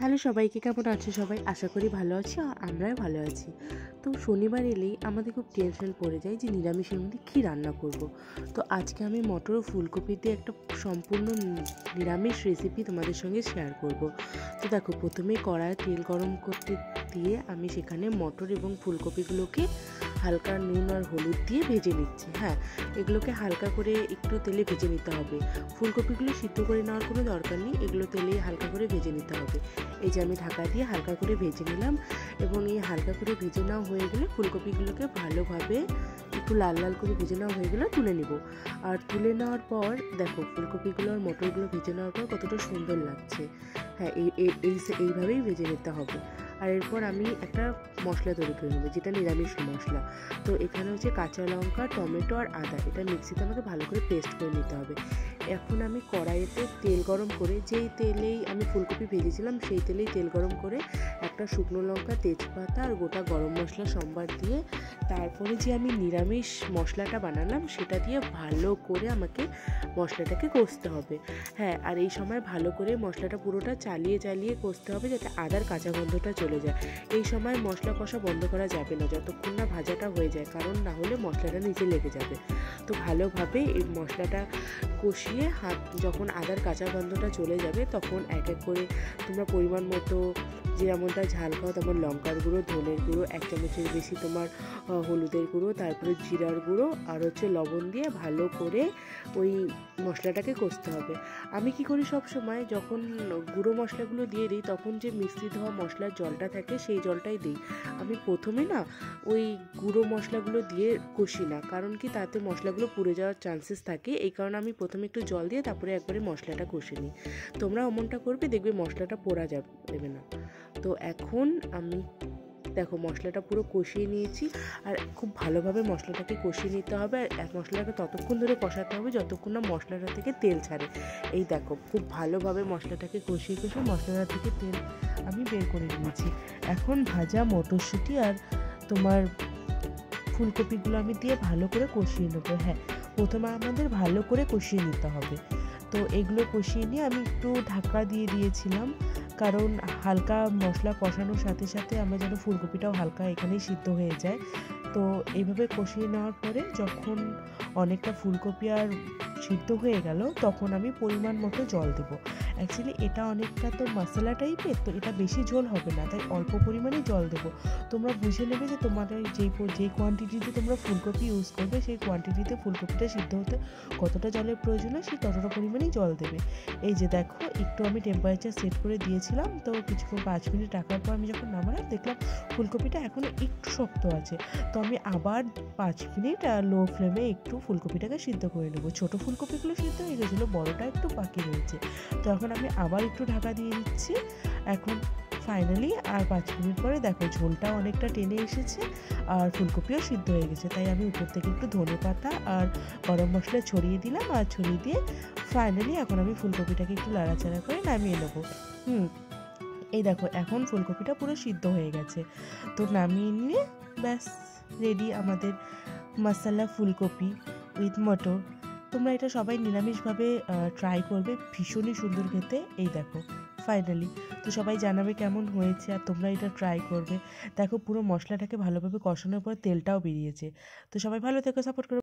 Hello সবাইকে, কেমন আছো সবাই? আশা করি ভালো আছি আর আমরাও ভালো আছি। তো শনিবার এলেই আমাদের খুব টেনশন পড়ে যায় যে নিরামিষের মধ্যে কী রান্না করব। তো আজকে আমি মটর ও ফুলকপি দিয়ে একটা সম্পূর্ণ নিরামিষ রেসিপি তোমাদের সঙ্গে শেয়ার করব। তো দেখো, প্রথমেই কড়ায় তেল গরম করতে দিয়ে আমি সেখানে মটর এবং ফুলকপিগুলোকে হালকা নুন আর হলুদ দিয়ে ভেজে নিচ্ছি। হ্যাঁ, এগুলোকে হালকা করে একটু তেলে ভেজে নিতে হবে। ফুলকপিগুলো সিদ্ধ করে নেওয়ার কোনো দরকার নেই, এগুলো তেলে হালকা করে ভেজে নিতে হবে। এই যে আমি ঢাকা দিয়ে হালকা করে ভেজে নিলাম, এবং এই হালকা করে ভেজে নেওয়া হয়ে গেলে ফুলকপিগুলোকে ভালোভাবে একটু লাল লাল করে ভেজে নেওয়া হয়ে গেলে তুলে নিব। আর তুলে নেওয়ার পর দেখো, ফুলকপিগুলো আর মটরগুলো ভেজে নেওয়ার পর কতটা সুন্দর লাগছে। হ্যাঁ, এইভাবেই ভেজে নিতে হবে। আর এরপর আমি একটা মশলা তৈরি করে নেবো, যেটা নিরামিষ মশলা। তো এখানে হচ্ছে কাঁচা লঙ্কা, টমেটো আর আদা, এটা মিক্সিতে আমাকে ভালো করে পেস্ট করে নিতে হবে। এখন আমি কড়াইতে তেল গরম করে, যেই তেলেই আমি ফুলকপি ভেজেছিলাম সেই তেলেই তেল গরম করে একটা শুকনো লঙ্কা, তেজপাতা আর গোটা গরম মশলা সম্বার দিয়ে, তারপরে যে আমি নিরামিষ মশলাটা বানালাম সেটা দিয়ে ভালো করে আমাকে মশলাটাকে কষতে হবে। হ্যাঁ, আর এই সময় ভালো করে মশলাটা পুরোটা চালিয়ে চালিয়ে কষতে হবে, যাতে আদার কাঁচা গন্ধটা চলে যায়। এই সময় মশলা কষা বন্ধ করা যাবে না যতক্ষণ না ভাজাটা হয়ে যায়, কারণ না হলে মশলাটা নিচে লেগে যাবে। তো ভালোভাবে এই মশলাটা কষিয়ে যখন আদার কাঁচা গন্ধটা চলে যাবে, তখন এক এক করে তোমরা পরিমাণ মতো যেমনটা ঝাল খাও তেমন লঙ্কার গুঁড়ো, ধনের গুঁড়ো, 1 চামচের বেশি তোমার হলুদের গুঁড়ো, তারপরে জিরার গুঁড়ো আর হচ্ছে লবণ দিয়ে ভালো করে ওই মশলাটাকে কষতে হবে। আমি কি করি, সব সময় যখন গুঁড়ো মশলাগুলো দিয়ে দিই তখন যে মিক্সি ধোয়া মশলার জলটা থাকে সেই জলটাই দিই। আমি প্রথমে না ওই গুঁড়ো মশলাগুলো দিয়ে কষি না, কারণ কি তাতে মশলাগুলো পুড়ে যাওয়ার চান্সেস থাকে। এই কারণে আমি প্রথমে একটু জল দিয়ে তারপরে একবারে মশলাটা কষে নিই। তোমরা এমনটা করবে, দেখবে মশলাটা পোড়া যাবে না। তো এখন আমি দেখো মশলাটা পুরো কষিয়ে নিয়েছি, আর খুব ভালোভাবে মশলাটাকে কষিয়ে নিতে হবে। আর মশলাটাকে ততক্ষণ ধরে কষাতে হবে যতক্ষণ না মশলাটা থেকে তেল ছাড়ে। এই দেখো, খুব ভালোভাবে মশলাটাকে কষিয়ে মশলাটা থেকে তেল আমি বের করে নিয়েছি। এখন ভাজা মটরশুঁটি আর তোমার ফুলকপিগুলো আমি দিয়ে ভালো করে কষিয়ে নেবো। হ্যাঁ, প্রথমে আমাদের ভালো করে কষিয়ে নিতে হবে। তো এগুলো কষিয়ে নিয়ে আমি একটু ঢাকা দিয়ে দিয়েছিলাম, কারণ হালকা মশলা কষানোর সাথে সাথে আমার যেন ফুলকপিটাও হালকা এখানেই সিদ্ধ হয়ে যায়। তো এইভাবে কষিয়ে নেওয়ার পরে যখন অনেকটা ফুলকপি আর সিদ্ধ হয়ে গেল, তখন আমি পরিমাণ মতো জল দেবো। অ্যাকচুয়ালি এটা অনেকটা তো মশলা টাইপের, তো এটা বেশি ঝোল হবে না, তাই অল্প পরিমাণে জল দেবো। তোমরা বুঝে নেবে যে তোমাদের যেই কোয়ান্টিটিতে তোমরা ফুলকপি ইউজ করবে সেই কোয়ান্টিটিতে ফুলকপিটা সিদ্ধ হতে কতটা জলের প্রয়োজন হয় সেই ততটা পরিমাণেই জল দেবে। এই যে দেখো, একটু আমি টেম্পারেচার সেট করে দিয়েছিলাম, তো কিছুক্ষণ 5 মিনিট রাখার পর আমি যখন নামালাম দেখলাম ফুলকপিটা এখনও একটু শক্ত আছে। তো আমি আবার 5 মিনিট লো ফ্লেমে একটু ফুলকপিটাকে সিদ্ধ করে নেবো। ছোটো ফুলকপিগুলো সিদ্ধ হয়ে গেছিলো, বড়টা একটু বাকি রয়েছে। তো এখন আমি আবার একটু ঢাকা দিয়ে দিচ্ছি। এখন ফাইনালি আর 5 মিনিট পরে দেখো ঝোলটাও অনেকটা টেনে এসেছে আর ফুলকপিও সিদ্ধ হয়ে গেছে। তাই আমি উপর থেকে একটু ধনেপাতা আর গরম মশলা ছড়িয়ে দিলাম, আর ছড়িয়ে দিয়ে ফাইনালি এখন আমি ফুলকপিটাকে একটু নাড়াচাড়া করে নামিয়ে নেবো। এই দেখো, এখন ফুলকপিটা পুরো সিদ্ধ হয়ে গেছে। তো নামিয়ে নিয়ে ব্যাস রেডি আমাদের মশলা ফুলকপি উইথ মটর। তোমরা এটা সবাই নিরামিষভাবে ট্রাই করবে, ভীষণই সুন্দর খেতে। এই দেখো ফাইনালি, তো সবাই জানাবে কেমন হয়েছে, আর তোমরা এটা ট্রাই করবে। দেখো পুরো মশলাটাকে ভালোভাবে কষানোর পর তেলটাও বেরিয়েছে। তো সবাই ভালো থেকো, সাপোর্ট করো।